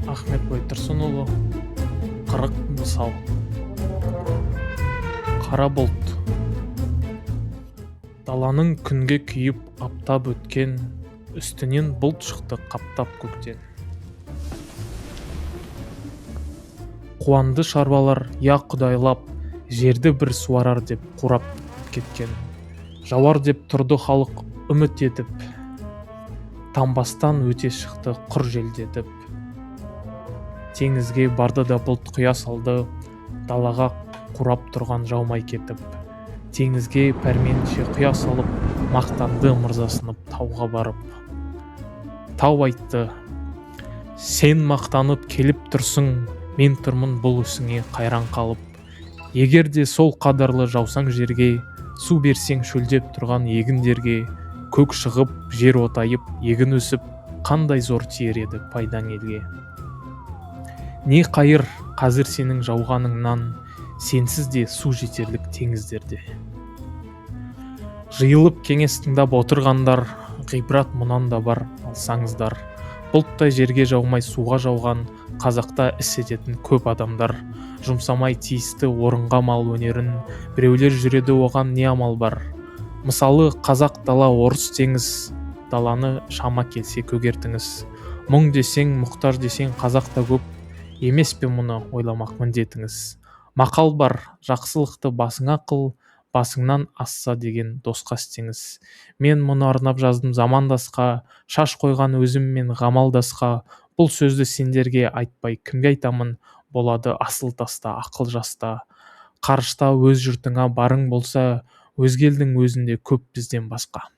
Ахмет Байтұрсынұлы. Қырық мысал. Қара бұлт. Даланың күнге күйіп аптап өткен, үстінен бұлт шықты қаптап көктен. Қуанды шаруалар, я құдайлап, жерді бір суарар деп қурап кеткен. Жауар деп тұрды халық үміт етіп, тамбастан өте шықты құр желдетіп. Теңізге барды да бұлт құя салды, далаға қурап тұрған жаумай кетіп. Теңізге пәрменше құя салып, мақтанды мырзасынып тауға барып. Тау айтты: сен мақтанып келіп тұрсың, мен тұрмын бұл ісіңе қайран қалып. Егер де сол қадірлі жаусаң жерге, су берсең шөлдеп тұрған егіндерге, көк шығып, жер отайып, егін өсіп, қандай зор тиер еді пайдаң елге. Не қайыр қазір сенің жауғаныңнан, сенсіз де су жетерлік теңіздерде. Жиылып кеңес тыңдап отырғандар, ғибрат мұнан да бар, алсаңыздар. Бұлттай жерге жаумай суға жауған, қазақта іс ететін көп адамдар. Жұмсамай тиісті орынға мал өнерін, біреулер жүреді оған не амал бар. Мысалы, қазақ дала орыс теңіз, даланы шама келсе көгертіңіз. Мұң десең, мұқтаж десең қазақ та көп, емес пе мұны ойламақ міндетіңіз. Мақал бар: жақсылықты басыңа қыл, басыңнан асса деген досқа істеңіз. Мен мұны арнап жаздым замандасқа, шаш қойған өзім мен ғамалдасқа. Бұл сөзді сендерге айтпай кімге айтамын, болады асыл таста, ақыл жаста. Қарышта өз жұртыңа барың болса, өзге елдің өзінде көп бізден басқа.